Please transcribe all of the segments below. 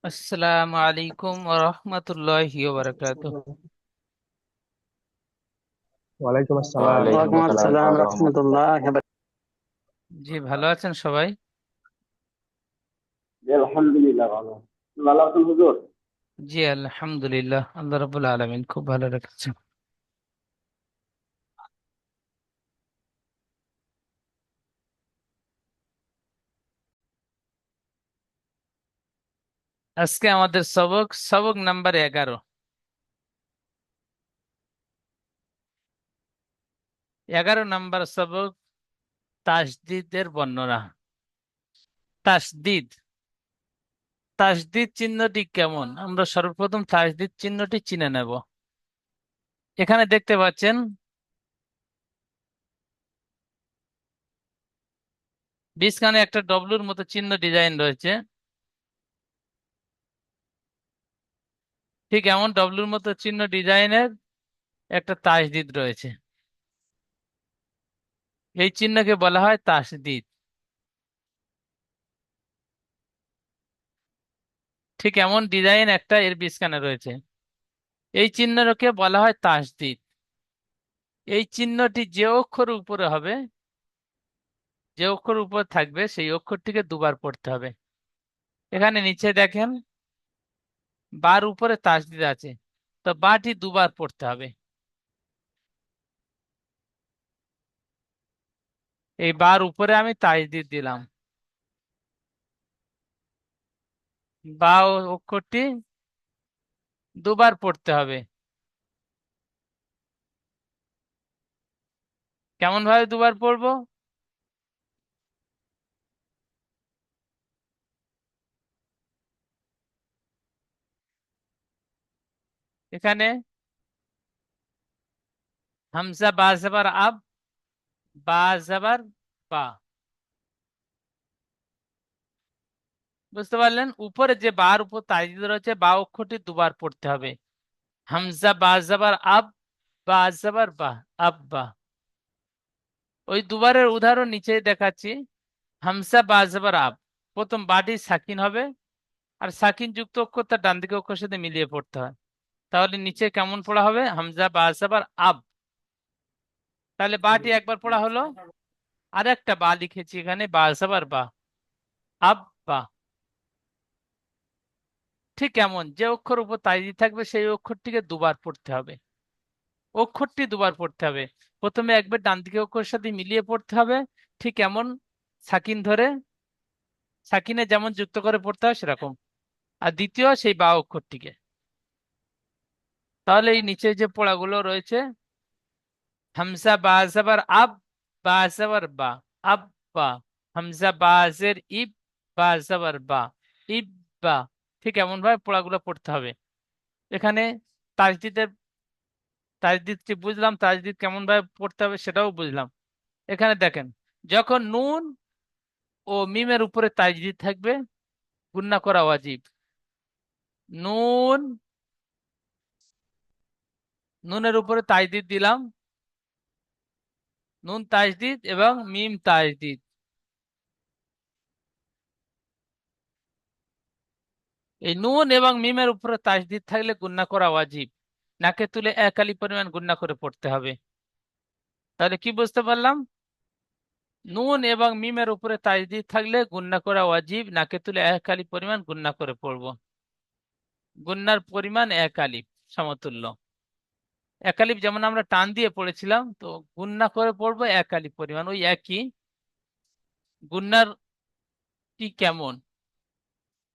আসসালামু আলাইকুম ওয়া রাহমাতুল্লাহি ওয়া বারাকাতুহু। ওয়ালাইকুম আসসালাম। ওয়ালাইকুম ওয়ালাইকুম আসসালাম আসসালাম রহমতুল্লাহ। রহমতুল্লাহ। জি, ভালো আছেন সবাই? জি, আলহামদুলিল্লাহ ভালো। ভালো আছেন হুজুর? জি, আলহামদুলিল্লাহ, আল্লাহ রাব্বুল আলামিন খুব ভালো রেখেছেন। আজকে আমাদের সবক সবক নাম্বার 11। 11 নাম্বার সবক, তাসদিদের বর্ণনা। তাসদিদ তাসদিদ চিহ্নটি কেমন, আমরা সর্বপ্রথম তাসদিদ চিহ্নটি চিনে নেব। এখানে দেখতে পাচ্ছেন বীজখানে একটা ডব্লুর মতো চিহ্ন ডিজাইন রয়েছে। ঠিক এমন ডব্লুর মতো চিহ্ন ডিজাইনের একটা তাসদিদ রয়েছে। এই চিহ্নকে বলা হয় তাসদিদ। ঠিক এমন ডিজাইন একটা এর বীজখানে রয়েছে। এই চিহ্নকে বলা হয় তাসদিদ। এই চিহ্নটি যে অক্ষর উপরে হবে, যে অক্ষর উপর থাকবে সেই অক্ষরটিকে দুবার পড়তে হবে। এখানে নিচে দেখেন বার উপরে তাসদিদ আছে, তো বাটি দুবার পড়তে হবে। এই বার উপরে আমি তাসদিদ দিলাম, বা অক্ষরটি দুবার পড়তে হবে। কেমন ভাবে দুবার পড়বো? এখানে হামজা বা জবর আব, বা জবর বা। বুঝতে পারলেন? উপরে যে বার উপর তাসদিদ রয়েছে, বা অক্ষরটি দুবার পড়তে হবে। হামজা বা জবর আব, বা জবর বা, আব্বা। ওই দুবারের উদাহরণ নিচে দেখাচ্ছি। হামজা বা জবর আব, প্রথম বাটি সাকিন হবে, আর সাকিন যুক্ত অক্ষর তার ডান দিকে অক্ষরের সাথে মিলিয়ে পড়তে হয়। তাহলে নিচে কেমন পড়া হবে? হামজা বা জবর আব। তাহলে বাটি একবার পড়া হলো। আর একটা বা লিখেছি এখানে, বা জবর বা, আব্বা। ঠিক এমন যে অক্ষর উপর তাসদিদ থাকবে সেই অক্ষরটিকে দুবার পড়তে হবে। অক্ষরটি দুবার পড়তে হবে। প্রথমে একবার ডান দিকে অক্ষরের সাথে মিলিয়ে পড়তে হবে, ঠিক এমন সাকিন ধরে, সাকিনে যেমন যুক্ত করে পড়তে হয় সেরকম। আর দ্বিতীয় সেই বা অক্ষরটিকে। তাহলে এই নিচে যে পড়াগুলো রয়েছে, হামজা বা জবর আব, বা জবর বা, আব্বা। হামজা বা জের ইব, বা জবর বা, ইব্বা। ঠিক এমন ভাবে পড়াগুলো পড়তে হবে। এখানে তাসদিদের তাসদিদটি বুঝলাম, তাসদিদ কেমন ভাবে পড়তে হবে সেটাও বুঝলাম। এখানে দেখেন, যখন নুন ও মিমের উপরে তাসদিদ থাকবে গুণনা করা ওয়াজিব। নুন, নুনের উপরে তাসদিদ দিলাম, নুন তাসদিদ এবং মিম তাসদিদ। এই নুন এবং মিমের উপরে তাসদিদ থাকলে গুণনা করা ওয়াজিব। নাকে তুলে এক আলি পরিমাণ গুণনা করে পড়তে হবে। তাহলে কি বুঝতে পারলাম? নুন এবং মিমের উপরে তাসদিদ থাকলে গুণনা করা ওয়াজিব, নাকে তুলে এক আলি পরিমাণ গুণনা করে পড়বো। গুণনার পরিমাণ এক আলিফ সমতুল্য। এক আলিফ যেমন আমরা টান দিয়ে পড়েছিলাম, তো গুণনা করে পড়বো এক আলিফ পরিমাণ, ওই একই। গুণনার কি কেমন?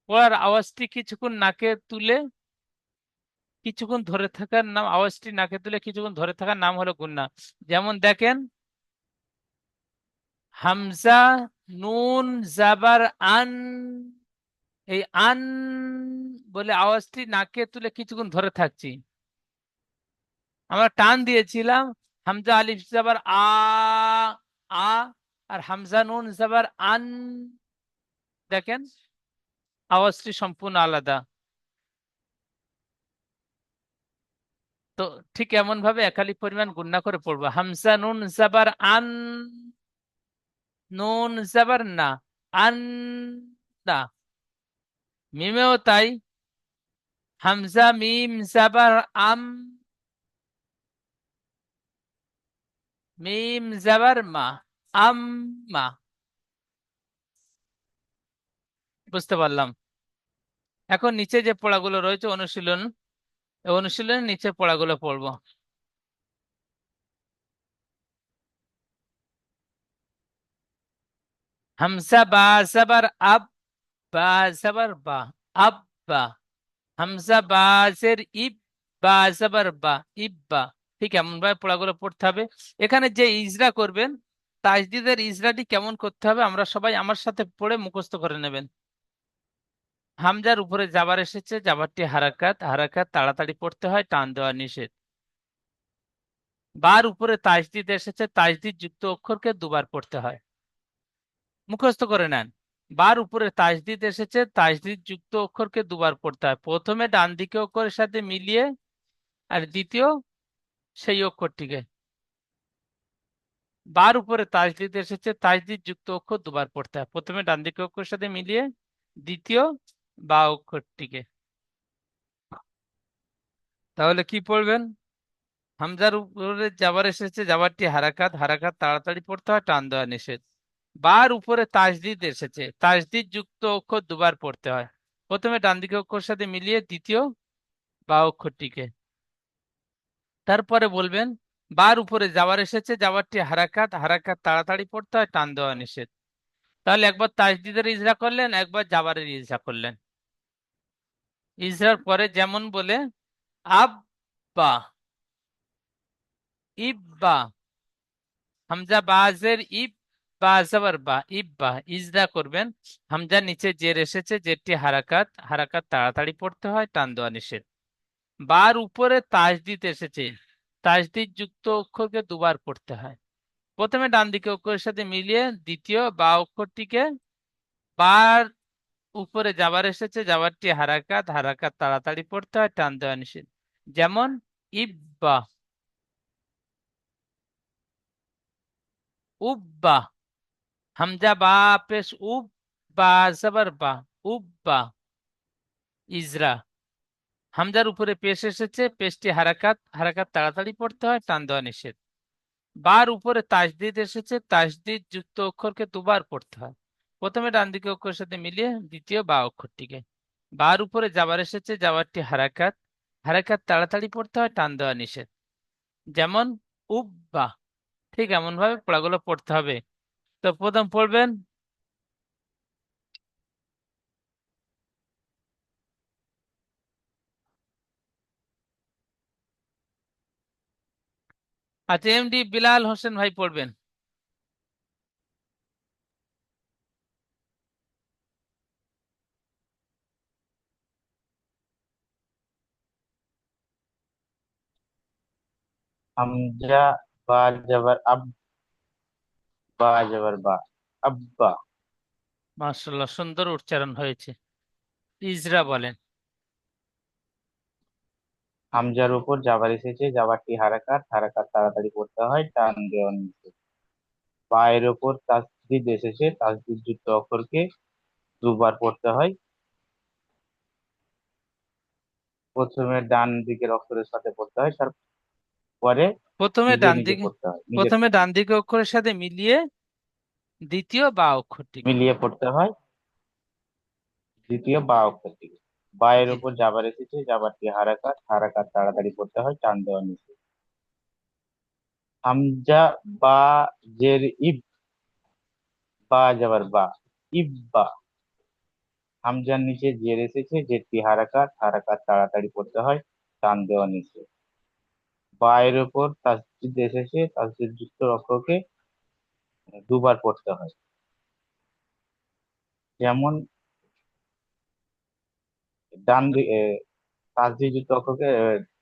পড়ার আওয়াজটি কিছুক্ষণ নাকে তুলে কিছুক্ষণ ধরে থাকার নাম, আওয়াজটি নাকে তুলে কিছুক্ষণ ধরে থাকার নাম হলো গুণনা। যেমন দেখেন, হামজা, নুন, জাবার, আন। এই আন বলে আওয়াজটি নাকে তুলে কিছুক্ষণ ধরে থাকছি। আমরা টান দিয়েছিলাম, হামজা আলিফ জাবার আ, আ। আর হামজা নুন জাবার আন। দেখেন আওয়াজটি সম্পূর্ণ আলাদা। তো ঠিক এমন ভাবে একালি পরিমাণ গুণনা করে পড়বো। হামজা নুন জাবার আন, নুন জাবার না, আন, না। মিমেও তাই, হামজা মিম জাবার আম, মিম জাবার মা, আম্মা। বুঝতে পারলাম। এখন নিচে যে পড়াগুলো রয়েছে অনুশীলন, এই অনুশীলনের নিচে পড়াগুলো পড়বো। হামজা বা জাবার আব, বা জাবার বা, আব্বা। হামজা বা জের ইব, বা জাবার বা, ইব্বা। ঠিক এমন ভাবে পড়াগুলো পড়তে হবে। এখানে যে ইজরা করবেন, তাজদিদের ইজরাটি কেমন করতে হবে আমরা সবাই আমার সাথে পড়ে মুখস্থ করে নেবেন। হামজার উপরে জাবার এসেছে, জাবারটি হারাকাত, হারাকাত তাড়াতাড়ি পড়তে হয়, টান দেওয়া নিষেধ। বার উপরে তাজদিদ এসেছে, তাজদিদ যুক্ত অক্ষরকে দুবার পড়তে হয়। মুখস্থ করে নেন। বার উপরে তাজদিদ এসেছে, তাজদিদ যুক্ত অক্ষরকে দুবার পড়তে হয়। প্রথমে ডান দিকে অক্ষরের সাথে মিলিয়ে, আর দ্বিতীয় সেই অক্ষরটিকে। বার উপরে তাজদিদ এসেছে, তাজদিদ যুক্ত অক্ষর দুবার পড়তে হয়। প্রথমে ডান দিকে অক্ষরের সাথে মিলিয়ে, দ্বিতীয় বা অক্ষরটিকে। তাহলে কি পড়বেন? হামজার উপরে জাবার এসেছে, জাবারটি হারাকাত, হারাকাত তাড়াতাড়ি পড়তে হয়, টান দেওয়া নিষেধ। বার উপরে তাজদিদ এসেছে, তাজদিদ যুক্ত অক্ষর দুবার পড়তে হয়। প্রথমে ডান দিকে অক্ষরের সাথে মিলিয়ে, দ্বিতীয় বা অক্ষরটিকে। তারপরে বলবেন, বার উপরে জাবার এসেছে, জাবারটি হারাকাত, হারাকাত তাড়াতাড়ি পড়তে হয়, টান দেওয়া নিষেধ। তাহলে একবার তাজদিদের ইজরা করলেন, একবার জাবারের ইজরা করলেন। ইজরার পরে যেমন বলে, আব্বা, ইব্বা। হামজা বাজের ইব, বা জাবার বা, ইব্বা। ইজরা করবেন। হামজার নিচে জের এসেছে, জেরটি হারাকাত, হারাকাত তাড়াতাড়ি পড়তে হয়, টান দেওয়া নিষেধ। বার উপরে তাজদিদ এসেছে, তাজদিদ যুক্ত অক্ষরকে দুবার পড়তে হয়। প্রথমে ডান দিকে অক্ষরের সাথে মিলিয়ে, দ্বিতীয় বা অক্ষরটিকে। বার উপরে জাবার এসেছে, জাবারটি হারাকাত, হারাকাত তাড়াতাড়ি পড়তে হয়, টান দেওয়া নিষেধ। যেমন ইব্বা, উব্বা। হামজা বা পেশ উব, বা জাবার বা, উব্বা। ইজরা। হামজার উপরে পেশ এসেছে, পেশটি হারাকাত, হারাকাত তাড়াতাড়ি পড়তে হয়, টান দেওয়া নিষেধ। বার উপরে তাজদিদ এসেছে, তাজদিদ যুক্ত অক্ষরকে দুবার পড়তে হয়। প্রথমে ডান দিকে অক্ষরের সাথে মিলিয়ে, দ্বিতীয় বা অক্ষরটিকে। বার উপরে জাবার এসেছে, জাবারটি হারাকাত, হারাকাত তাড়াতাড়ি পড়তে হয়, টান দেওয়া নিষেধ। যেমন উব্বা। ঠিক এমন ভাবে পড়াগুলো পড়তে হবে। তো প্রথম পড়বেন, আচ্ছা এমডি বিলাল হোসেন ভাই পড়বেন। হামজা বা জবর আব, বা জবর বা, আব্বা। মাশাআল্লাহ, সুন্দর উচ্চারণ হয়েছে। ইজরা বলেন। হামজার উপর জাবার এসেছে, জাবারটি হারাকাত, হারাকাত তাড়াতাড়ি পড়তে হয়, টান দেওয়া নিষেধ। পায়ের উপর তাসদিদ এসেছে, তাসদিদ যুক্ত অক্ষরকে দুবার পড়তে হয়। প্রথমে ডান দিকের অক্ষরের সাথে পড়তে হয়, তারপরে প্রথমে নিজে ডান নিজে দিকে, পড়তে হয়, নিজে প্রথমে ডান দিকে অক্ষরের সাথে মিলিয়ে, দ্বিতীয় বা অক্ষরটিকে। মিলিয়ে পড়তে হয়, দ্বিতীয় বা অক্ষরটিকে। বায়ের জি। উপর জাবার এসেছে, জাবারটি হারাকাত, হারাকাত তাড়াতাড়ি পড়তে হয়, টান দেওয়া নিষেধ। হামজা বা জের ইব, বা যাবার বা, ইব্বা। হামজার নিচে জের এসেছে, জেরটি হারাকাত, হারাকাত তাড়াতাড়ি পড়তে হয়, টান দেওয়া নিষেধ। বায়ের উপর তাসদিদ এসেছে, তাসদিদ যুক্ত অক্ষরকে দুবার পড়তে হয়। যেমন ডান দিকে তাসদিদ যুক্ত অক্ষরকে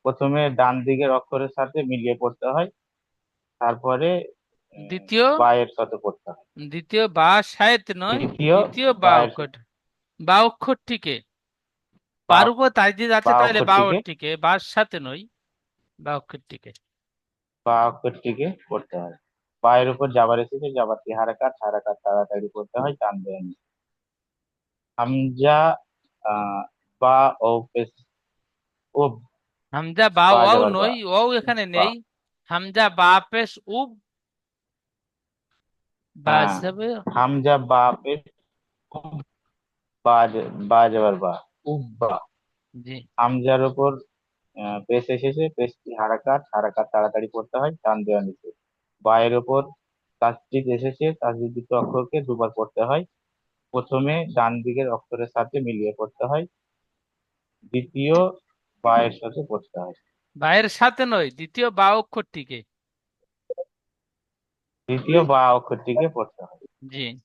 প্রথমে ডান দিকের অক্ষরের সাথে মিলিয়ে পড়তে হয়, তারপরে দ্বিতীয়, বায়ের সাথে পড়তে হয়। দ্বিতীয় বা শায়েত নয়, দ্বিতীয় দ্বিতীয় বা বায়ের অক্ষর, বা অক্ষরটিকে। বা বার উপর তাজদিদ আছে, বা তাহলে বা অক্ষরটিকে, অক্ষরটিকে, বার সাথে নয়, বা অক্ষরটিকে। বা অক্ষরটিকে পড়তে হয়। বা এর উপর জাবার এসেছে, জাবারটি হারাকাত, হারাকাত তাড়াতাড়ি করতে হয় টান দেওয়া নিষেধ। হামজা বা ও পেশ ও হামজা বা বা ওয়াও যাবার বা নই, ওয়াও এখানে বা নেই। হামজা বা পেশ উব, বা হ্যাঁ, হিসাবে। হামজা বা পেশ উব, বা যাবার বা উব্বা। জি। হামজার উপর পেশ এসেছে, পেশটি হারাকাত, হারাকাত তাড়াতাড়ি করতে হয় টান দেওয়া নিষেধ। বা এর উপর তাসদিদ এসেছে, তাসদিদযুক্ত অক্ষরকে দুবার পড়তে হয়। প্রথমে ডান দিকের অক্ষরের সাথে মিলিয়ে পড়তে হয়, দ্বিতীয় বায়ের সাথে পড়তে হয়। বায়ের সাথে নয়, দ্বিতীয় বা অক্ষরটিকে। দ্বিতীয় বা অক্ষরটিকে পড়তে হয়। জি।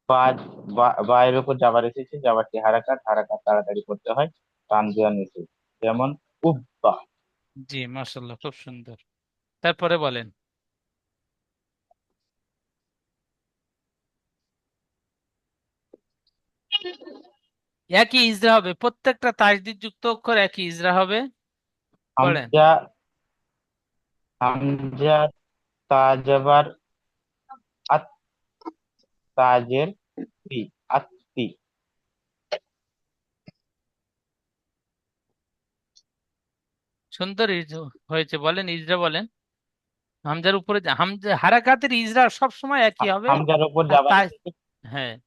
বা বা এর উপর জাবার এসেছে, জাবারটি হারাকাত, হারাকাত তাড়াতাড়ি করতে হয় টান দেওয়া নিষেধ। যেমন উব্বা। জি, মাশাআল্লাহ, খুব সুন্দর। তারপরে বলেন। একই ইজরা হবে, প্রত্যেকটা তাসদিদ যুক্ত অক্ষর একই ইজরা হবে। পড়েন। হামজা, হামজা তা জাবার আত, তাজের তি, আত্তি। সুন্দর হয়েছে, বলেন ইজরা বলেন। হামজার উপরে হামজা হারাকাতের ইজরা সব সময় একই হবে। হামজার উপর আর জাবার তাই, এসেছে। হ্যাঁ।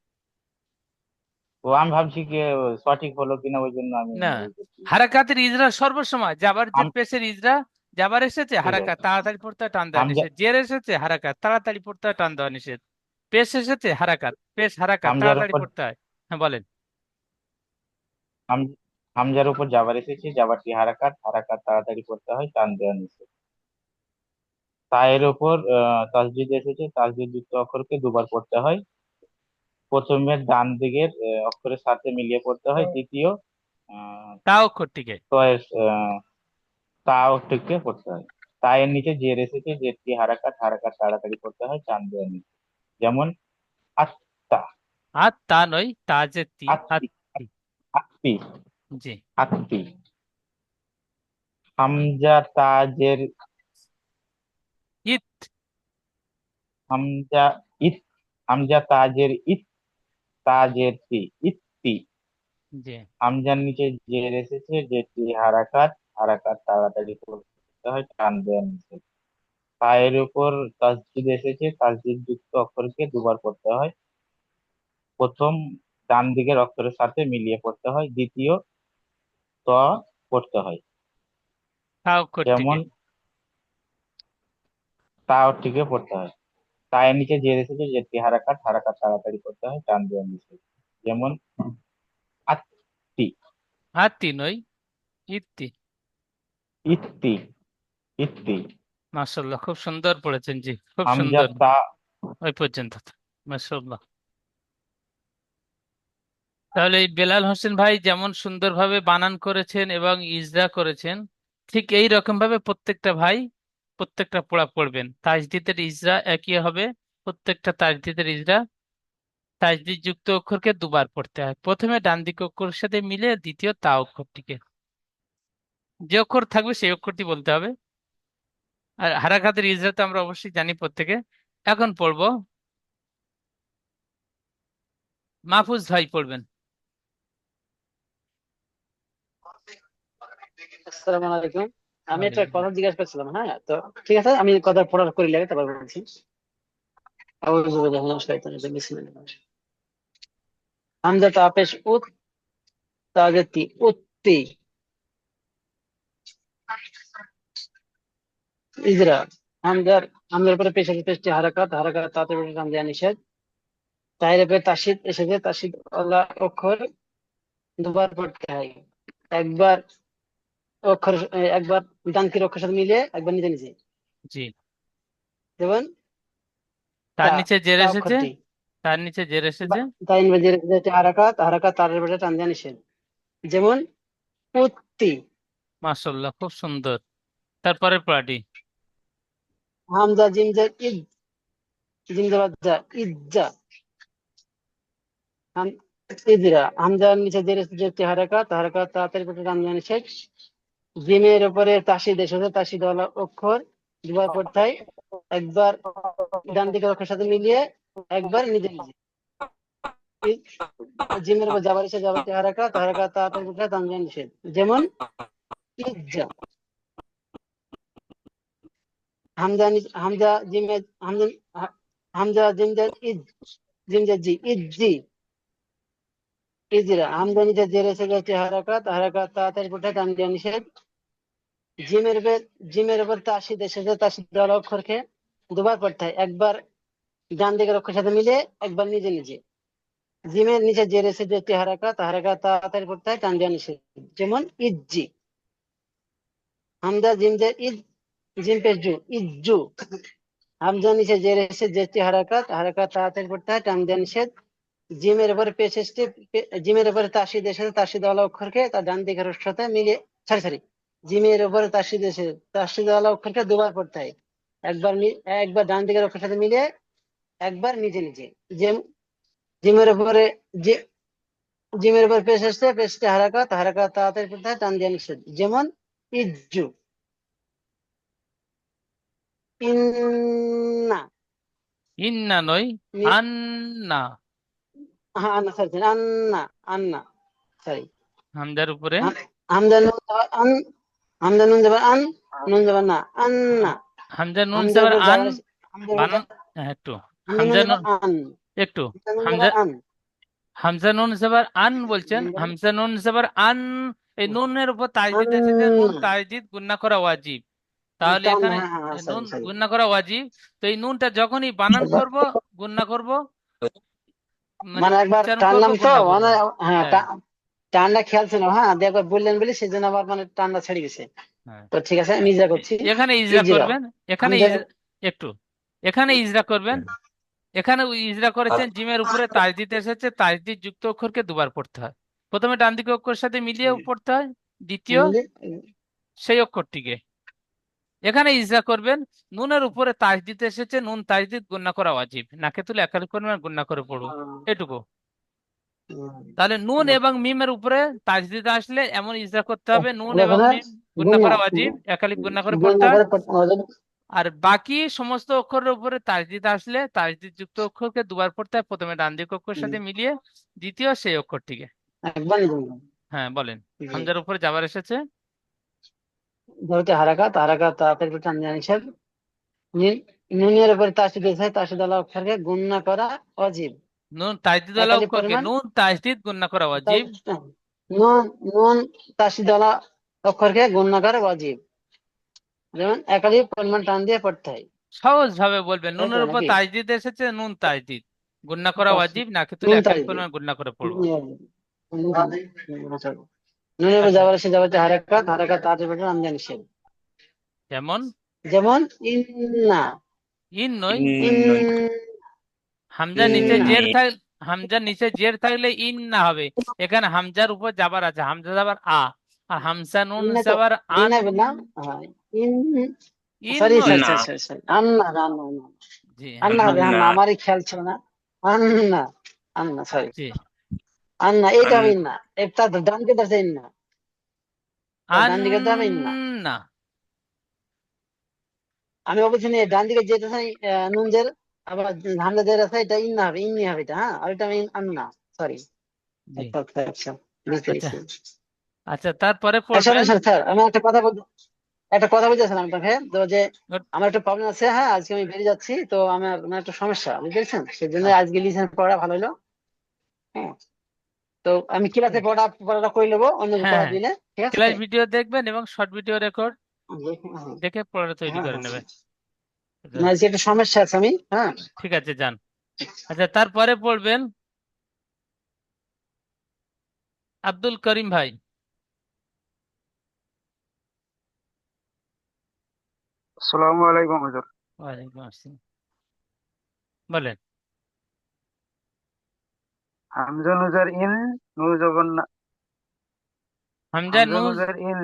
ও আমি ভাবছি কি সঠিক হলো কিনা, ওই জন্য আমি না, ওই করছি। হারাকাতের ইজরা সর্বসময়, জাবার যে হাম পেশের ইজরা, জাবার এসেছে ঠিক হারাকাত আছে। তাড়াতাড়ি পড়তে হয় টান দেওয়া হামজা, নিষেধ, জের এসেছে হারাকাত তাড়াতাড়ি পড়তে হয় টান দেওয়া নিষেধ, পেশ এসেছে হারাকাত, পেশ হারাকাত হামজার তাড়াতাড়ি উপর পড়তে হয়। হ্যাঁ, বলেন। হাম- হামজার উপর জাবার এসেছে, জাবারটি হারাকাত, হারাকাত তাড়াতাড়ি করতে হয় টান দেওয়া নিষেধ। তায়ের উপর তাসদিদ এসেছে, তাসদিদ যুক্ত অক্ষরকে দুবার পড়তে হয়। প্রথমে ডান দিকের অক্ষরের সাথে মিলিয়ে পড়তে হয়, দ্বিতীয় আহ তা অক্ষরটিকে। তয়ের তা অক্ষরকে পড়তে হয়। তায়ের নিচে জের এসেছে, জেরটি হারাকাত, হারাকাত তাড়াতাড়ি করতে হয় টান দেওয়া নিষেধ। যেমন আত্তা, আর তা নয়, তা যে তি, আত্তি, আত্তি। আত্তি, জি। আত্তি। হামজা তাজের ইত। হামজা ইত, হামজা তাজের ইত, তাজের তি, ইত্তি। জি। হামজার নিচে জের এসেছে, যেটি হারাকাত, হারাকাত তাড়াতাড়ি করতে হয় টান দেওয়া নিষেধ। পায়ের উপর তাসদিদ এসেছে, তাসদিদ যুক্ত অক্ষরকে দুবার পড়তে হয়। প্রথম ডান দিকের অক্ষরের সাথে মিলিয়ে পড়তে হয়, দ্বিতীয় ত পড়তে হয়। তা অক্ষরটিকে। যেমন তা অক্ষরটিকে পড়তে হয়। তায়ের নিচে জের এসেছে, যেটি হারাকাত, হারাকাত তাড়াতাড়ি করতে হয় টান দেওয়া নিষেধ। যেমন আত্তি, আত্তি নয়, ইত্তি। ইত্তি, ইত্তি। মাশাআল্লাহ, খুব সুন্দর পড়েছেন, জি খুব হামজা সুন্দর। তা, ওই পর্যন্ত। মাশাআল্লাহ। তাহলে এই বেলাল হোসেন ভাই যেমন সুন্দরভাবে বানান করেছেন এবং ইজরা করেছেন, ঠিক এই রকম ভাবে প্রত্যেকটা ভাই প্রত্যেকটা পড়া পড়বেন। তাজদিদের ইজরা একই হবে, প্রত্যেকটা তাজদিদের ইজরা তাজদিদ যুক্ত অক্ষরকে দুবার পড়তে হয়, প্রথমে ডান দিক অক্ষরের সাথে মিলে, দ্বিতীয় তা অক্ষরটিকে। যে অক্ষর থাকবে সেই অক্ষরটি বলতে হবে। আর হারাকাতের ইজরা তো আমরা অবশ্যই জানি প্রত্যেকে। এখন পড়বো, মাহফুজ ভাই পড়বেন। আসসালামু আলাইকুম। আমি একটা ওয়ালাইকুম। কথা জিজ্ঞাসা করছিলাম, হ্যাঁ তো ঠিক আছে, আমি কথা পড়া করি লাগে তারপর বলছি। আউযু বিল্লাহি মিনাশ শাইতানির রাজিম, বিসমিল্লাহির রহমানির রহিম। হামজা তা পেশ উত, তাজেতি উত্তি, ইজরা। হামজার উপরে পেশ আছে, পেশটি হারাকাত, হারাকাত তাতে টান দেওয়া নিষেধ। তায়ের উপরে তাসদীদ এসেছে, তাসদীদ ওয়ালা অক্ষর দুবার পড়তে হয়। একবার অক্ষর, একবার ডান দিকের অক্ষরের সাথে মিলিয়ে, একবার নিজে নিজে। জি। যেমন তার তা, নিচে জের তা এসেছে, অক্ষরটি তার নিচে জের এসেছে। তাই ইংরেজির যেটা হারাকাত, হারাকাত তার উপরে টান দেওয়া নিষেধ। যেমন উত্তি। মাশাআল্লাহ, খুব সুন্দর। তারপরের পড়াটি। হামজা জিম জের ইদ, জিম জবর জা, ইজ্জা। হাম- ইজরা। হামজার নিচে যেটি হারাকাত, হারাকাত তাড়াতাড়ি করে টান দেওয়া নিষেধ। জিমের উপরে তাসদীদ এসেছে, তাসদীদ ওয়ালা অক্ষর দুবার পড়তে হয়। একবার ডান দিকের অক্ষরের সাথে মিলিয়ে একবার নিজে নিজে। ই- জিমের উপর যাবার এসে যাবার হারাকাত হারাকাত তাড়াতাড়ি উঠে তানজিয়া নিষেধ। যেমন ইজ্জা, হামজা জিমে হামজা হামজা জিমজা ইজ, জিমজা জি ইজ্জি, ইজরা। হামজা নিচে জেরে এসে যাচ্ছে হারাকাত হারাকাত তাড়াতাড়ি উঠে তানজিয়া নিষেধ। জিমের উপর তাসদিদ এসেছে, তাসদিদ ওয়ালা অক্ষরকে দুবার পড়তে হয়, একবার ডান দিকের অক্ষরের সাথে মিলে একবার নিজে নিজে। জিমের নিচে জের এসে যেটি হারাকাত হারাকাত তাড়াতাড়ি পড়তে হয় তানজিয়া নিষেধ। যেমন ইজ্জি। হামজা জিম জের ইজ, জিম পেশ জু, ইজ্জু। হামজা নিচে জের এসে যেটি হারাকাত হারাকাত তাড়াতাড়ি পড়তে হয় তানজিয়া নিষেধ। জিমের উপরে পেশ এসে, জিমের উপরে তাসদিদ এসেছে, তাসদিদ ওয়ালা অক্ষরকে তার ডান দিকের অক্ষরের সাথে মিলে, সরি, জিমের উপরে তাসদিদ এসে তাসদিদ ওয়ালা অক্ষরকে দুবার পড়তে হয়, একবার একবার ডান দিকের অক্ষরের সাথে মিলে একবার নিজে নিজে। যেমন জিমের উপরে জি- জিমের উপর পেশ আসছে, পেশতে হারাকাত হারাকাত তাড়াতাড়ি পড়তে হয় টান দিয়ে নিষেধ। যেমন ইজ্জু। ইন্না, ইন্না নয়, নি- আন্না। হ্যাঁ আন্না, সরি আন্না, আন্না, সরি। হামজার উপরে হামজা নুন যাবার আন, হামজা নুন যাবার আন, নুন যাবার না, আন্না। হামজা নুন হামজার সেবার উপর আন, যাবার হামজা নুন বানান একটু। হামজা নুন হামজা যাবার নুন আন, একটু হামজা নুন হামজা যাবার আন, হামজা নুন সেবার আন বলছেন, নুন যাবার হামজা নুন সেবার আন। এই নুনের উপর তাজদিদ এসেছে, নুন আন্না। তাজদিদ গুন্না করা ওয়াজিব। তাহলে টান, এখানে হ্যাঁ হ্যাঁ হ্যাঁ, নুন সরি সরি। গুন্না করা ওয়াজিব। তো এই নুনটা যখনই বানান করব, গুন্না করব, মানে মানে একবার উচ্চারণ করব, টানলাম তো গুন্না করব। মানে, হ্যাঁ হ্যাঁ, টানটা খেয়াল ছিল, হ্যাঁ দিয়ে একবার বললেন বলে সেই জন্য আবার মানে টানটা ছেড়ে গেছে। হ্যাঁ। তো ঠিক আছে আমি ইজরা করছি। এখানে ইজরা ইজরা, করবেন, এখানে হামজা। একটু এখানে ইজরা করবেন। এখানে ইজরা করেছেন, জিমের উপরে তাজদিদ এসেছে, তাজদিদ যুক্ত অক্ষরকে দুবার পড়তে হয়। প্রথমে ডান দিকে অক্ষরের সাথে মিলিয়ে পড়তে হয়, দ্বিতীয় সেই অক্ষরটিকে। এখানে ইজরা করবেন, নুনের উপরে তাজদিদ এসেছে, নুন তাজদিদ গুন্না করা ওয়াজিব, নাকে তুলে একালিক পরিমাণ গুন্না করে পড়ুন, এটুকু। তাহলে নুন এবং মিমের উপরে তাজদিদ আসলে এমন ইজরা করতে হবে, নুন এবং এখানে মিম গুন্না গুণা করা ওয়াজিব, একালিক গুন্না করে পড়তে গুণা হয়। করে পড়তে হবে। আর বাকি সমস্ত অক্ষরের উপরে তাজদিদ আসলে তাজদিদ যুক্ত অক্ষরকে দুবার পড়তে হয়, প্রথমে ডান দিক অক্ষরের সাথে মিলিয়ে, দ্বিতীয় সেই অক্ষরটিকে। একবার গুণা। হ্যাঁ বলেন। জি, হামজার উপরে যাবার এসেছে, যেহেতু হারাকাত হারাকাত তাড়াতাড়ি করে টান দেওয়া নিষেধ। নুনের উপরে তাসদিদ এসে তাসদিদ আলা অক্ষরকে গুণা করা অজীব। নুন তাজদিদ ওয়ালা একালি অক্ষরকে পরিমাণ, নুন তাজদিদ গুন্না করা তাই ওয়াজিব। নুন নুন তাসদিদ আলা অক্ষরকে গুণা করা অজীব। যেমন একালি পরিমাণ টান দিয়ে পড়তে হয়, সহজ ভাবে বলবেন, তাই তো নুনের উপর নাকি? তাজদিদ এসেছে, নুন তাজদিদ গুন্না করা ওয়াজিব, নাকে তুলে নুন একালিক তাসদিদ, পরিমাণ গুন্না করে পড়বো। নুনের উপর আচ্ছা, যাবার এসে যাবার হারাকাত হারাকাত তাড়াতাড়ি পড়তে টান দেওয়া নিষেধ। যেমন যেমন ইন্না, ইন নয়, ইন হামজার নিচে ইন্না, জের থাক, হামজার নিচে জের থাকলে ইন না হবে। এখানে হামজার উপর যাবার আছে, হামজা যাবার আ, আর হামজা নুন ইন্না তো যাবার আন। ইন্না বললাম, হ্যাঁ ইন, ইন সরি নয়, সরি সরি সরি সরি, আন্না আন্না আন্না, জি হ্যাঁ, আন্না হবে, আন্না আমারই খেয়াল ছিল না। আন্না, আন্না সরি, জি আন্না এইটা হবে ইন্না। এটা ডান দিকে ধরছে ইন্না, আন ডান দিকে তো হবে ইন্না। না, আমি বলছি না, ডান দিকে যেটা আছে নুন জের, আবার হামজা জের আছে, এটা ইন্না হবে, ইন্নি হবে এটা, হ্যাঁ আর এটা আমি আন্না, সরি। জি। আচ্ছা আচ্ছা আচ্ছা, বুঝতে আচ্ছা, পেরেছি। আচ্ছা তারপরে আচ্ছা পড়বেন। স্যার আমি একটা কথা বলতেছিলাম আপনাকে, তো যে আমার একটা প্রবলেম আছে, হ্যাঁ আজকে আমি বেরিয়ে যাচ্ছি, তো আমার মানে একটা সমস্যা বুঝতে পেরেছেন, সেই জন্য আচ্ছা, আজকে লিসেন পড়া ভালো হলো। হ্যাঁ, তো আমি ক্লাসে পড়াটা করে নেবো অন্য হ্যাঁ পড়া হ্যাঁ, দিলে, ঠিক আছে? ক্লাস ভিডিও দেখবেন এবং শর্ট ভিডিও রেকর্ড হ্যাঁ দেখে পড়া তৈরি হ্যাঁ করে হ্যাঁ নেবেন। হ্যাঁ। আচ্ছা, না, আজকে একটা সমস্যা আছে আমি, হ্যাঁ। ঠিক আছে, যান। আচ্ছা তারপরে পড়বেন আব্দুল করিম ভাই। আসসালামু আলাইকুম হুজুর। ওয়ালাইকুম আসসালাম, বলেন। হামজা নুজার ইন, নুন জবর না, হামজা হামজা নুন, নুজার ইন,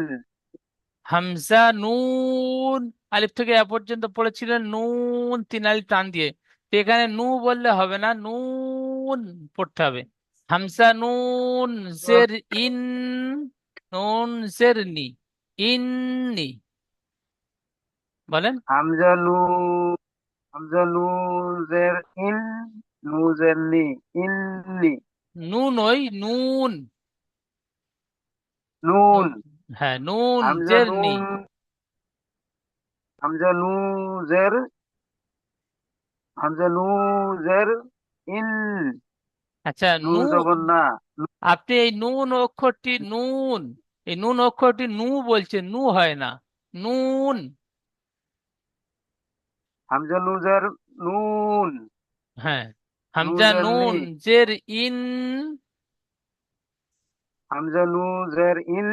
হামজা নুন, আলিফ থেকে এ পর্যন্ত পড়েছিলেন নুন তিন আলিফ টান দিয়ে। তো এখানে নু বললে হবে না, নুন পড়তে হবে। হামজা নুন জের ইন, নুন জের নি, ইন্নি, বলেন। হামজা নুন হামজা নুজের ইন, নুজের নি, ইন্নি। নুন ওই নুন। নুন। নুন, হ্যাঁ নুন হামজা জের নি। নুন, হামজা নুজের, হামজা নুজের ইন, আচ্ছা নু নু, জবর না। আপনি এই নুন অক্ষরটি নুন, এই নুন অক্ষরটি নু বলছেন, নু হয় না, নুন। হামজা নুজের নুন, হ্যাঁ, হামজা নুজের নি, নুন জের ইন। হামজা নুজের ইন,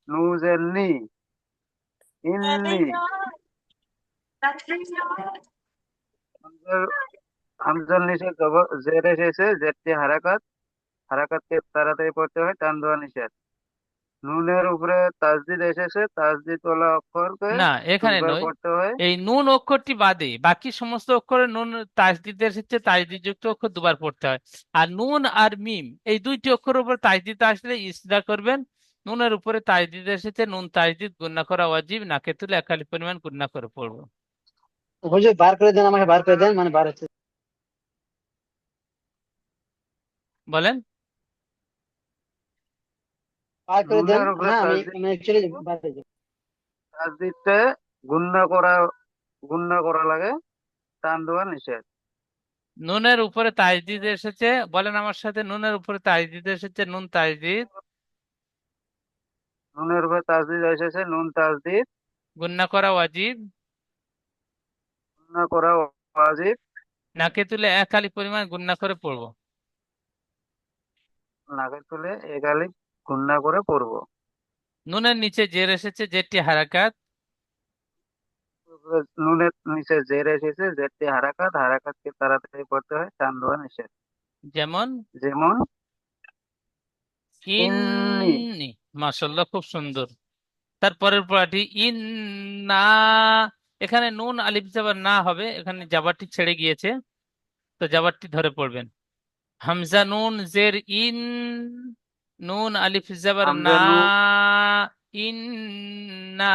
নুজের নি, ইন্নি। হামজার, হামজার নিচে জের এসেছে, জেরটি হারাকাত, হারাকাতকে তাড়াতাড়ি পড়তে হয়, টান দেওয়া নিষেধ। নুনের উপরে তাসদিদ এসেছে, তাসদিদ ওয়ালা অক্ষরকে না, এখানে দুইবার নয়, পড়তে হয়। এই নুন অক্ষরটি বাদে বাকি সমস্ত অক্ষরে নুন তাসদিদ এসেছে, তাসদিদ যুক্ত অক্ষর দুবার পড়তে হয়। আর নুন আর মিম এই দুইটি অক্ষরের উপর তাসদিদ আসলে ইসদা করবেন। নুনের উপরে তাসদিদ এসেছে, নুন তাসদিদ গুণনা করা ওয়াজিব, নাকে তুলে এক আলিফ পরিমাণ গুণনা করে পড়বো। হুজুর বার করে দেন, আমাকে বার করে দেন, মানে বার হচ্ছে। বলেন। বার করে দেন। নুনের উপরে হ্যাঁ, আমি তাসদিদ, আমি অ্যাকচুয়ালি বার করে দেন। তাসদিদটা গুণনা করা, গুণনা করা লাগে, টান দেওয়া নিষেধ। নুনের উপরে তাসদিদ এসেছে, বলেন আমার সাথে, নুনের উপরে তাসদিদ এসেছে, নুন তাসদিদ নুনের উপরে তাসদিদ এসেছে, নুন তাসদিদ গুণনা করা ওয়াজিব, গুণনা করা ওয়াজিব, নাকে তুলে এক আলিফ পরিমাণ গুণনা করে পড়বো। নাকে তুলে একালি গুণনা করে পড়বো। নুনের নিচে জের এসেছে, জেরটি হারাকাত। নুনের নিচে জের এসেছে, জেরটি হারাকাত, হারাকাতকে তাড়াতাড়ি পড়তে হয়, টান দেওয়া নিষেধ। যেমন যেমন ইন্নি। ইন্নি, মাশাআল্লাহ খুব সুন্দর। তারপরের পড়াটি ইন্না, এখানে নুন আলিফ জাবার না হবে, এখানে জাবারটি ছেড়ে গিয়েছে, তো জাবারটি ধরে পড়বেন। হামজা নুন জের ইন, নুন আলিফ জাবার না, হামজা নু, ইন্না,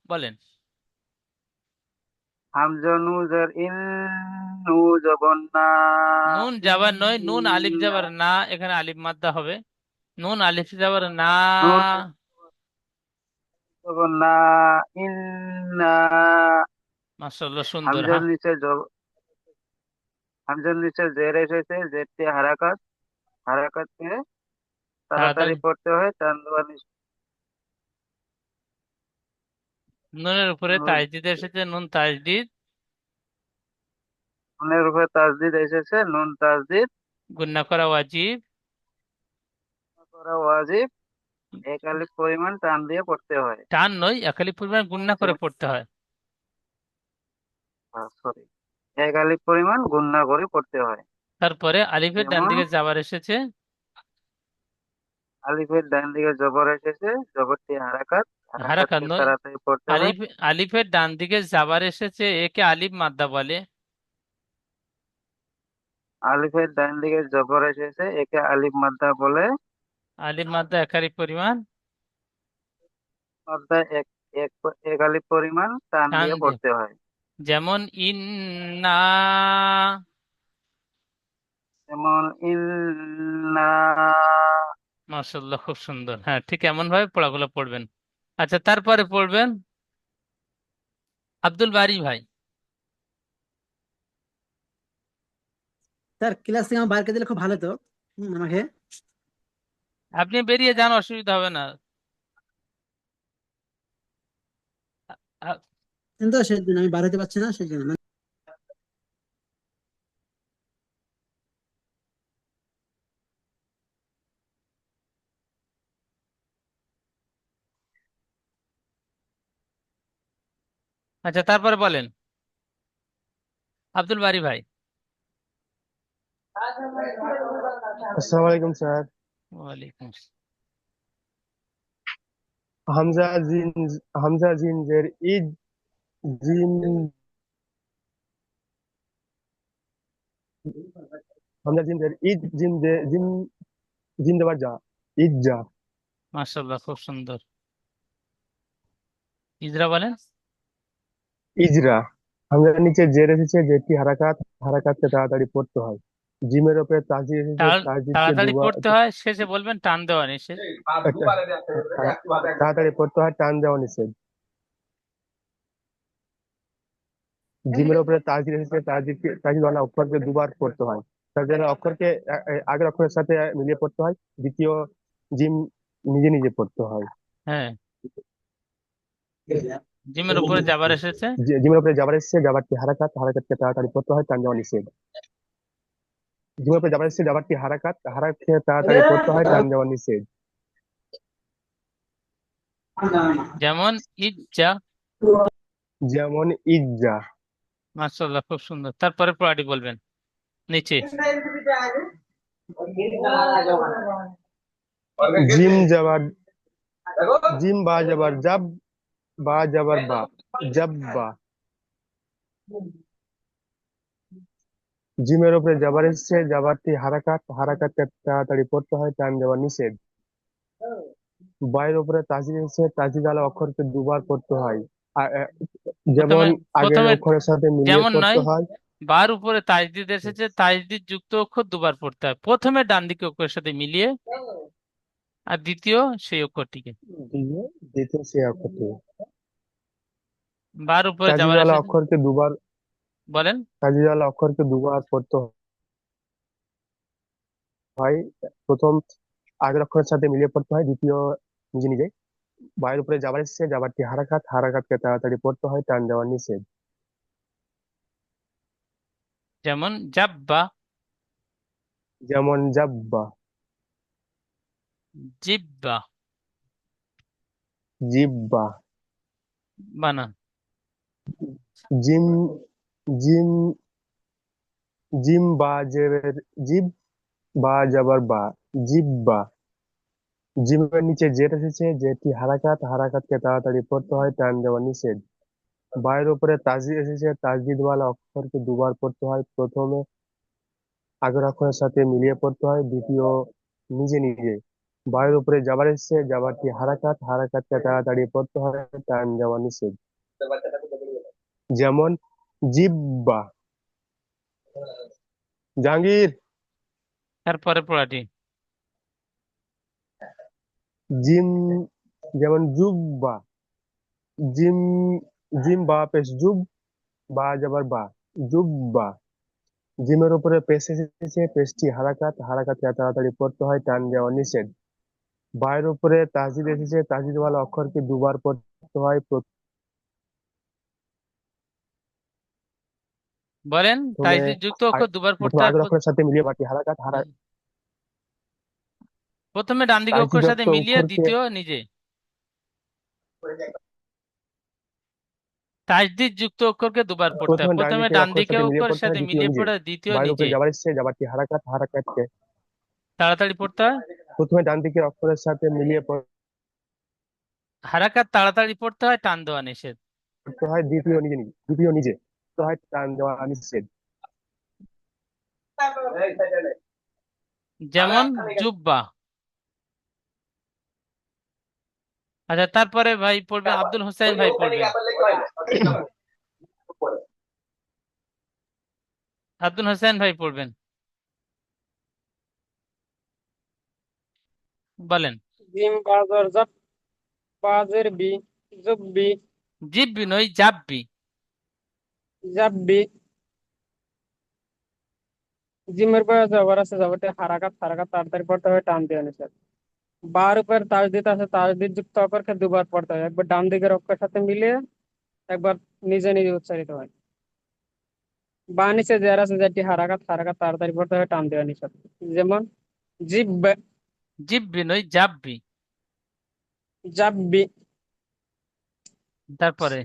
বলেন। হামজা নু জের ইন, নু জবর না, নুন জাবার নয়, নুন আলিফ ইন্না। জাবার না, এখানে আলিফ মাদ্দা হবে। নুন আলিফ জাবার না। নুন জবর না, ইন্না। মাশাআল্লাহ সুন্দর, হামজার হ্যাঁ। নিচে হামজার নিচে জের এসেছে, জেরটি হারাকাত, হারাকাতকে তাড়াতাড়ি তাড়াতাড়ি, পড়তে হয়, টান দেওয়া নিষেধ। নুনের উপরে তাজদিদ এসেছে, নুন তাজদিদ নুনের উপরে তাসদিদ এসেছে, নুন তাসদিদ গুণনা করা ওয়াজিব। করা ওয়াজিব, এক আলিফ পরিমাণ টান দিয়ে পড়তে হয়। টান নয়, একালি পরিমাণ গুণনা করে পড়তে হয়। সরি, এক আলিফ পরিমাণ গুণনা করে পড়তে হয়। তারপরে আলিফের ডান যেমন দিকে যাবার এসেছে, আলিফের ডান দিকে জবর এসেছে, জবরটি হারাকাত, হারাকাত হারাকাতকে নয়, তাড়াতাড়ি পড়তে হয়। আলিফ, আলিফের ডান দিকে যাবার এসেছে, একে আলিফ মাদ্দা বলে। আলিফের ডান দিকে জবর এসেছে, একে আলিফ মাদ্দা বলে। আলিফ মাদ্দা একালি পরিমাণ মাদ্দা এক, এক, এক আলিফ পরিমাণ টান টান দিয়ে দিয়ে, পড়তে হয়। যেমন ইন্না। যেমন ইন্না। মাশাআল্লাহ খুব সুন্দর, হ্যাঁ ঠিক এমন ভাবে পড়াগুলো পড়বেন। আচ্ছা তারপরে পড়বেন আব্দুল বারি ভাই। স্যার ক্লাস থেকে আমার বার করে দিলে খুব ভালো তো। আমাকে আপনি বেরিয়ে যান, অসুবিধা হবে না। আ- কিন্তু সেই জন্য আমি বার হতে পারছি না, সেই জন্য আচ্ছা তারপরে বলেন আব্দুল বারি ভাই। আসসালামু আলাইকুম স্যার। ওয়ালাইকুম আসসালাম। হামজা জিন, হামজা জিন জের ইদ, জিন, হামজা জিন জের ইদ, জিন জে জিন, জিন দেবার যা, ইদ যা। মাশাআল্লাহ খুব সুন্দর। ইজরা বলেন। ইজরা। হামজার নিচে জের এসেছে, জেরটি হারাকাত, হারাকাতকে তাড়াতাড়ি পড়তে হয়। জিমের উপরে তাসদিদ এসেছে, তাসদিদকে তাড়াতাড়ি দুবার পড়তে হয়, শেষে বলবেন টান দেওয়া নিষেধ। তাড়াতাড়ি পড়তে হয়, টান দেওয়া নিষেধ। জিমের উপরে তাসদিদ এসেছে, তাসদিদ ওয়ালা অক্ষরকে দুবার পড়তে হয়। তাসদিদ ওয়ালা অক্ষরকে আগের অক্ষরের সাথে মিলিয়ে পড়তে হয়, দ্বিতীয় জিম নিজে নিজে পড়তে হয়। হ্যাঁ, জিমের উপরে যাবার এসেছে। জিমের উপরে জাবার এসেছে, জাবারটি হারাকাত, হারাকাতকে তাড়াতাড়ি পড়তে হয়, টান দেওয়া নিষেধ। জিমের উপরে জাবার এসেছে, জাবারটি হারাকাত, হারাকাতকে তাড়াতাড়ি পড়তে হয়, টান দেওয়া নিষেধ। যেমন ইজ্জা। যেমন ইজ্জা। মাশাআল্লাহ, খুব সুন্দর। তারপরে পড়াটি বলবেন নিচে। জিম যাবার, জিম বা যাবার জাব, বা যাবার বা, জাব্বা। জিমের উপরে জাবার এসেছে, জাবারটি হারাকাত, হারাকাতকে তাড়াতাড়ি পড়তে হয়, টান দেওয়া নিষেধ। বায়ের উপরে তাসদিদ এসেছে, তাসদিদ আলা অক্ষরকে দুবার পড়তে হয়। যেমন প্রথমে আগের প্রথমে অক্ষরের সাথে মিলিয়ে যেমন পড়তে নয়, হয়। বার উপরে তাজদিদ এসেছে, তাজদিদ যুক্ত অক্ষর দুবার পড়তে হয়। প্রথমে ডান দিকে অক্ষরের সাথে মিলিয়ে, আর দ্বিতীয় সেই অক্ষরটিকে। দিয়ে দ্বিতীয় সেই অক্ষরটি। বার উপরে তাসদিদ যাবার আলা এসেছে, অক্ষরকে দুবার, বলেন। তাসদিদ আলা অক্ষরকে দুবার পড়তে হয়। প্রথম আগের অক্ষরের সাথে মিলিয়ে পড়তে হয়, দ্বিতীয় নিজে নিজে। বায়ের উপরে জাবার এসেছে, জাবারটি হারাকাত, হারাকাতকে তাড়াতাড়ি পড়তে হয়, টান দেওয়া নিষেধ। যেমন জাব্বা, যেমন জাব্বা, জিব্বা। জিব্বা। বানান। জিম, জিম, জিম বা জেরের জিব, বা যাবার বা, জিব্বা। জিমের নিচে জের এসেছে, জেরটি হারাকাত, হারাকাতকে তাড়াতাড়ি পড়তে হয়, টান দেওয়া নিষেধ। বায়ের উপরে তাসদিদ এসেছে, তাসদিদওয়ালা অক্ষরকে দুবার পড়তে হয়। প্রথমে আগের অক্ষরের সাথে মিলিয়ে পড়তে হয়, দ্বিতীয় নিজে নিজে। বায়ের উপরে জাবার এসেছে, জাবারটি হারাকাত, হারাকাতকে তাড়াতাড়ি পড়তে হয়, টান দেওয়া নিষেধ। যেমন জিব্বা। জাহাঙ্গীর। তারপরে পড়াটি। জিম, যেমন জুব্বা। জিম, জিম বা পেশ জুব, বা যাবার বা, জুব্বা। জিমের উপরে পেশ এসেছে, পেশটি হারাকাত, হারাকাতকে তাড়াতাড়ি পড়তে হয়, টান দেওয়া নিষেধ। বায়ের উপরে তাসদিদ এসেছে, তাসদিদওয়ালা অক্ষরকে দুবার পড়তে হয়। বলেন। প্রথমে তাজদিদ যুক্ত অক্ষর দুবার পড়তে প্রথমে হয়। আগের অক্ষরের সাথে মিলিয়ে বাকি হারাকাত, প্রথমে ডান দিকে অক্ষরের সাথে তাসদিদযুক্ত মিলিয়ে, অক্ষরকে, দ্বিতীয় নিজে। তাজদিদ যুক্ত অক্ষরকে দুবার পড়তে হয়। প্রথমে ডান প্রথমে দিকে ডান অক্ষরের দিকে সাথে মিলিয়ে অক্ষরের পড়তে হয়, সাথে দ্বিতীয় মিলিয়ে নিজে। পড়ে, দ্বিতীয় বায়ের উপরে নিজে। যাবার এসেছে, যাবারটি হারাকাত, হারাকাতকে তাড়াতাড়ি পড়তে হয়। প্রথমে ডান দিকে অক্ষরের সাথে মিলিয়ে হারাকাত তাড়াতাড়ি পড়তে হয়, টান দেওয়া নিষেধ। পড়তে হয়, দ্বিতীয় নিজে নিজে, দ্বিতীয় নিজে পড়তে হয়, টান দেওয়া নিষেধ। যেমন জুব্বা। আচ্ছা, তারপরে ভাই পড়বেন, আব্দুল হোসেন ভাই পড়বেন। আব্দুল হোসেন ভাই পড়বেন, বলেন। জিম বাজার জাব, বাজের বি, জুব্বি, জিব্বি নয়, জাব্বি। জাব্বি। জিমের পরে জবর আছে, জবরটি হারাকাত, হারাকাত তাড়াতাড়ি পড়তে হবে, টান দিয়ে নিষেধ। বার উপর তাসদিদ আছে, তাসদিদ যুক্ত অক্ষরকে দুবার পড়তে হয়। একবার ডান দিকের অক্ষরের সাথে মিলিয়ে, একবার নিজে নিজে উচ্চারিত হয়। বা নিচে জের আছে, যেটি হারাকাত, হারাকাত তাড়াতাড়ি পড়তে হবে, টান দেওয়া নিষেধ। যেমন জিব, জিব্বি নয়, জাব্বি। জাব্বি। তারপরে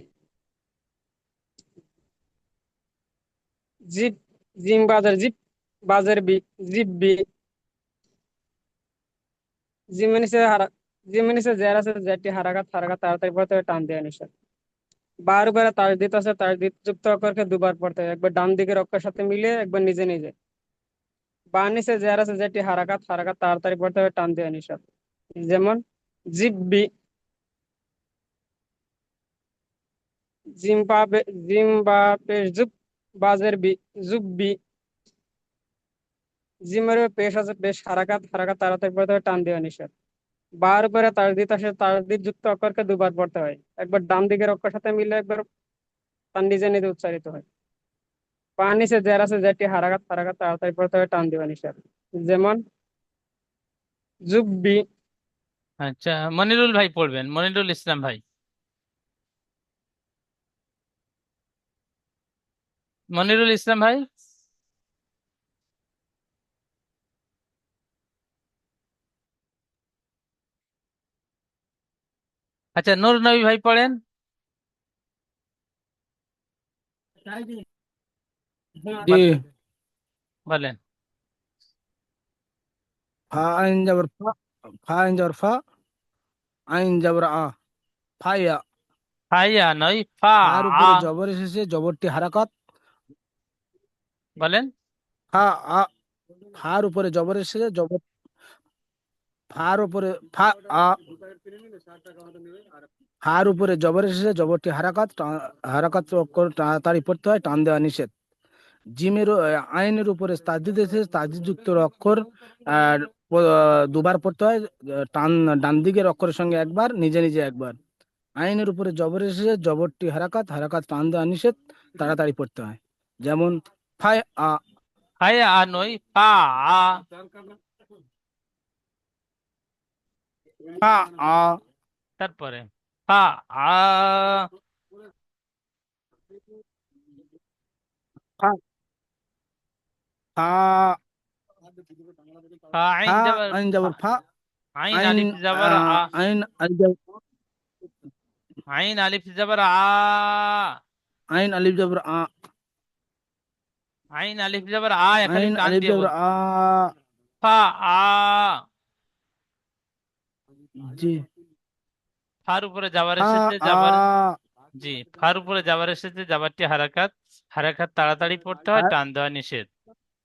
জিব, জিম বাজার জিব, বাজার বি, জিব্বি। জিমেনিসে হারা, জিমেনিসে জের আছে, যেটি হারাকাত, হারাকাত তাড়াতাড়ি পড়তে হবে, টান দেওয়া নিষেধ। বার উপরে তাসদিদ আছে, তাসদিদ যুক্ত অক্ষরকে দুবার পড়তে হয়। একবার ডান দিকের অক্ষরের সাথে মিলিয়ে, একবার নিজে নিজে। বা নিচে জের আছে, যেটি হারাকাত, হারাকাত তাড়াতাড়ি পড়তে হবে, টান দেওয়া নিষেধ। যেমন জিব্বি। জিম্বাবে জিম্বাবে জুব বাজের বি জুব্বি জিমের পেশ আছে পেশ হারাকাত হারাকাত তাড়াতাড়ি পড়তে হয় টান দেওয়া নিষেধ বার উপরে তাসদিদ আসে তাসদিদ যুক্ত অক্ষরকে দুবার পড়তে হয় একবার ডান দিকের অক্ষর সাথে মিলে একবার তার নিজে নিজে উচ্চারিত হয় পা নিচে জের আছে যেটি হারাকাত হারাকাত তাড়াতাড়ি পড়তে হয় টান দেওয়া নিষেধ যেমন জুব্বি আচ্ছা, মনিরুল ভাই পড়বেন, মনিরুল ইসলাম ভাই। মনিরুল ইসলাম ভাই। আচ্ছা, নূর নবী ভাই পড়েন। জি। বলেন। ফা আইন জবর ফা, ফা আইন জবর ফা, আইন জবর ফাইয়া। ফাইয়া নয়, ফা। ফার উপরে জবর এসেছে, জবরটি হারাকাত। বলেন। ফা আ, ফার উপরে জবর এসেছে, জবর ফার উপরে ফা আ, ফার উপরে জবর এসেছে, জবরটি হারাকাত। হারাকাত অক্ষর তাড়াতাড়ি পড়তে হয়, টান দেওয়া নিষেধ। জিমের আইনের উপরে তাসদিদ এসেছে, তাসদিদ যুক্ত অক্ষর আর দুবার পড়তে হয়। টান ডান দিকের অক্ষরের সঙ্গে একবার, নিজে নিজে একবার। আইনের উপরে জবর এসেছে, জবরটি হারাকাত হারাকাত টান দেওয়া নিষেধ, তাড়াতাড়ি পড়তে হয়। যেমন ফাই আ, ফাইয়া নয়, ফা। ফা আ, তারপরে ফা আ। ফা ফা ফা আইন ফা জবর আইন ফা। জবর ফা, আইন আইন আলিফ জবর আ। আইন আলিফ জবর, আইন আলিফ জবর আ। আইন আলিফ জবর আ, আইন আলিফ জবর আ, একালিফ আইন টান আলিফ দিয়ে জবর বল। আ। ফা আ। জি। ফার উপরে যাবার ফা এসেছে, আ, যাবার। জি, ফার উপরে যাবার এসেছে, যাবারটি হারাকাত। হারাকাত তাড়াতাড়ি পড়তে হয়, টান দেওয়া নিষেধ।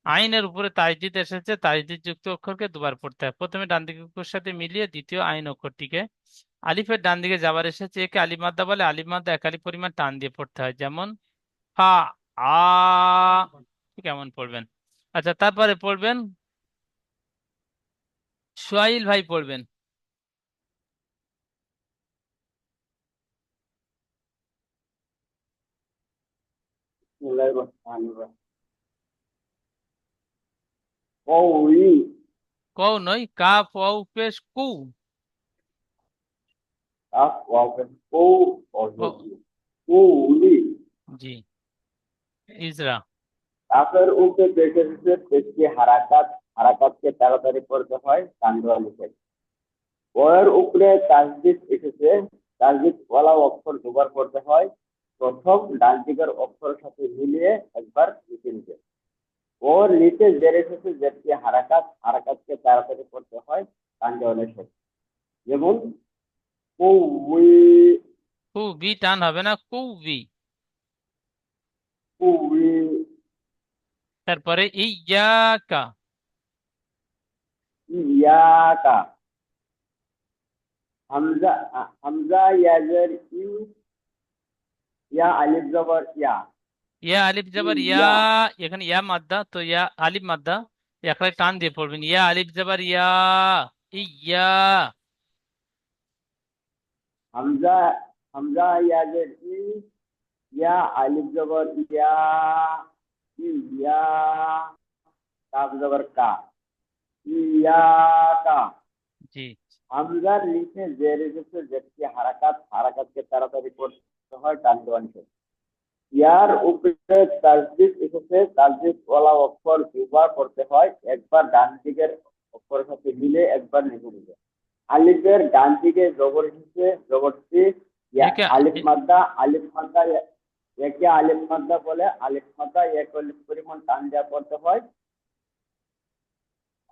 আইনের উপরে তাজদিদ এসেছে, তাজদিদ যুক্ত অক্ষরকে দুবার পড়তে হয়। প্রথমে ডান দিকের অক্ষরের সাথে মিলিয়ে দ্বিতীয় আইন অক্ষরটিকে। আলিফের ডান দিকে যাবার এসেছে, একে আলিফ মাদ্দা বলে। আলিফ মাদ্দা এক আলিফ পরিমাণ টান দিয়ে পড়তে হয়। যেমন ফা আ। কেমন পড়বেন? আচ্ছা, তারপরে পড়বেন সোহাইল ভাই পড়বেন। কও নয়, কাফ ওয়াও পেশ কু। জি। ইজরা। কাফের উপরে পেশ এসেছে, পেশটি হারাকাত হারাকাতকে তাড়াতাড়ি পড়তে হয়, টান দেওয়া নিষেধ। ওর উপরে তাসদিদ এসেছে, তাসদিদ ওয়ালা অক্ষর দুবার পড়তে হয়। প্রথম ডান দিকের অক্ষরের সাথে মিলিয়ে একবার নিচে নিচে। ওর নিচে জের এসেছে, যেটি হারাকাত হারাকাতকে তাড়াতাড়ি পড়তে হয়, টান দেওয়া নিষেধ। যেমন কুই কু বি টান হবে না, কু বি। কুই তারপরে ইয়াকা। ইয়াকা। হামজা হামজা ইয়াজের ইয়া আলিফ জবর ইয়া। ইয়া আলিফ জবর ইয়া। ইয়া এখানে ইয়া মাদ্দা, তো ইয়া আলিফ মাদ্দা। একটা টান দিয়ে পড়বেন, ইয়া আলিফ জবর ইয়া। ইয়া। হামজা হামজা ইয়াজের ইয়া আলিফ জবর ইয়া। ইয়া কাফ জবর কা। ইয়াকা। জি। হামজার নিচে জের এসেছে, যেটি হারাকাত হারাকাতকে তাড়াতাড়ি করতে হয়, টান দেওয়া নিষেধ। ইয়ার উপরে তাসদিদ এসেছে, তাসদিদ ওয়ালা অক্ষর দুবার পড়তে হয়, একবার ডান দিকের অক্ষরের সাথে মিলে, একবার নিচে নিচে। আলিফের ডান দিকে জবর এসেছে, জবরটি একে আলিফ মাদ্দা। আলিফ মাদ্দা একে আলিফ মাদ্দা বলে। আলিফ মাদ্দা এক আলিফ পরিমাণ টান দেওয়া পড়তে হয়।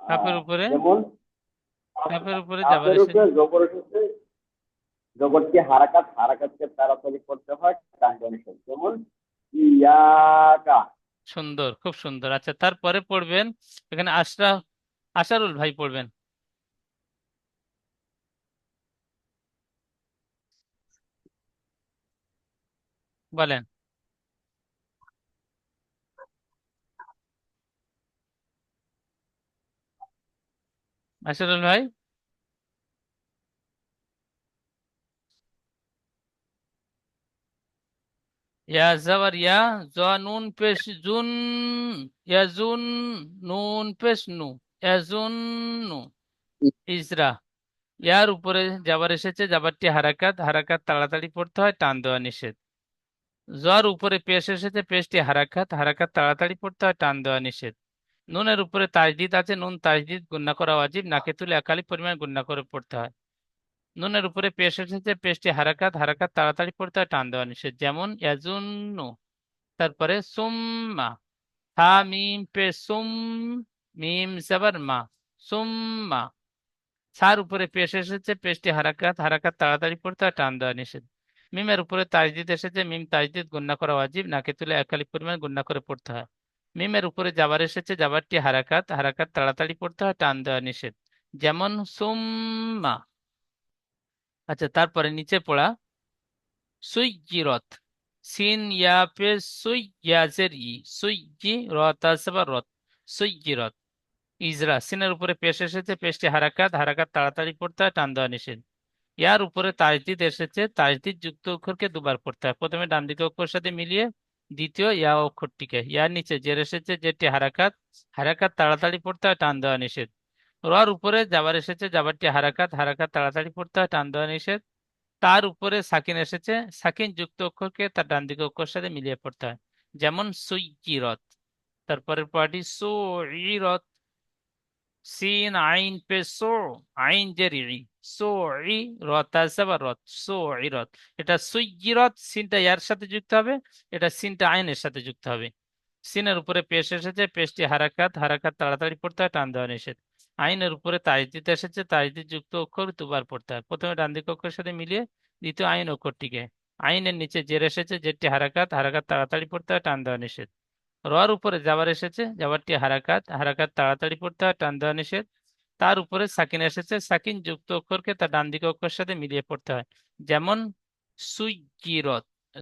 কাফের উপরে। যেমন কাফের উপরে যাবার কাফের এসেছে। উপরে জবর এসেছে, জবরটি হারাকাত হারাকাতকে তাড়াতাড়ি করতে হয়, টান দেওয়া নিষেধ। যেমন ইয়াকা। সুন্দর, খুব সুন্দর। আচ্ছা, তারপরে পড়বেন এখানে আশারুল ভাই পড়বেন। বলেন আশরাফুল ভাই। ইয়া জবর ইয়া, জ নুন পেশ জুন, ইয়াজুন, নুন পেশ নু, ইয়াজুন্নু, ইজরা। ইয়ার উপরে যাবার এসেছে, যাবারটি হারাকাত, হারাকাত তাড়াতাড়ি পড়তে হয়, টান দেওয়া নিষেধ। জর উপরে পেশ এসেছে, পেশটি হারাকাত, হারাকাত তাড়াতাড়ি পড়তে হয়, টান দেওয়া নিষেধ। নুনের উপরে তাজদিদ আছে, নুন তাজদিদ গুন্না করা ওয়াজিব, নাকে তুলে একালি পরিমাণ গুন্না করে পড়তে হয়। নুনের উপরে পেশ এসেছে, পেশটি হারাকাত, হারাকাত তাড়াতাড়ি পড়তে হয়, টান দেওয়া নিষেধ। যেমন ইয়াজুন্নু। তারপরে সুম্মা, হা মিম পেশ সুম, মিম জবর মা, সুম্মা। সার উপরে পেশ এসেছে, পেশটি হারাকাত, হারাকাত তাড়াতাড়ি পড়তে হয়, টান দেওয়া নিষেধ। মিমের উপরে তাজদিদ এসেছে, মিম তাজদিদ গুন্না করা ওয়াজিব, নাকে তুলে একালি পরিমাণ গুন্না করে পড়তে হয়। মিমের উপরে জাবার এসেছে, জাবারটি হারাকাত, হারাকাত তাড়াতাড়ি পড়তে হয়, টান দেওয়া নিষেধ। যেমন সুম্মা। আচ্ছা, তারপরে নিচে পড়া সুইজিরত, সিন ইয়া পে সুই ইয়াজের ই, সুইজি রত আসবা রত, সুইজিরত। ইজরা, সিনের উপরে পেশ এসেছে, পেশটি হারাকাত, হারাকাত তাড়াতাড়ি পড়তে হয়, টান দেওয়া নিষেধ। ইয়ার উপরে তাজদিদ এসেছে, তাজদিদ যুক্ত অক্ষরকে দুবার পড়তে হয়। প্রথমে ডান দিকে অক্ষরের সাথে মিলিয়ে দ্বিতীয় ইয়া অক্ষরটিকে। ইয়ার নিচে জের এসেছে, যেটি হারাকাত, হারাকাত তাড়াতাড়ি পড়তে হয়, টান দেওয়া নিষেধ। রর উপরে জাবার এসেছে, জাবারটি হারাকাত, হারাকাত তাড়াতাড়ি পড়তে হয়, টান দেওয়া নিষেধ। তার উপরে সাকিন এসেছে, সাকিন যুক্ত অক্ষরকে তার ডান দিকে অক্ষরের সাথে মিলিয়ে পড়তে হয়। যেমন সুইজিরত। তারপরের পড়াটি সুইরত, সিন আইন পে সো, আইন জের ই, সো ই রত আসবা রত, সো ইরত। এটা সুইজিরত, সিনটা ইয়ার সাথে যুক্ত হবে, এটা সিনটা আইনের সাথে যুক্ত হবে। সিনের উপরে পেশ এসেছে, পেশটি হারাকাত, হারাকাত তাড়াতাড়ি পড়তে হয়, টান দেওয়া নিষেধ। আইনের উপরে তাজদিদ এসেছে, তাজদিদ যুক্ত অক্ষর দুবার পড়তে হয়। প্রথমে ডান দিক অক্ষরের সাথে মিলিয়ে দ্বিতীয় আইন অক্ষরটিকে। আইনের নিচে জের এসেছে, জেরটি হারাকাত, হারাকাত তাড়াতাড়ি পড়তে হয়, টান দেওয়া নিষেধ। রর উপরে জাবার এসেছে, জাবারটি হারাকাত, হারাকাত তাড়াতাড়ি পড়তে হয়, টান দেওয়া নিষেধ। তার উপরে সাকিন এসেছে, সাকিন যুক্ত অক্ষরকে তার ডান দিকে অক্ষরের সাথে মিলিয়ে পড়তে হয়। যেমন সুইজিরত।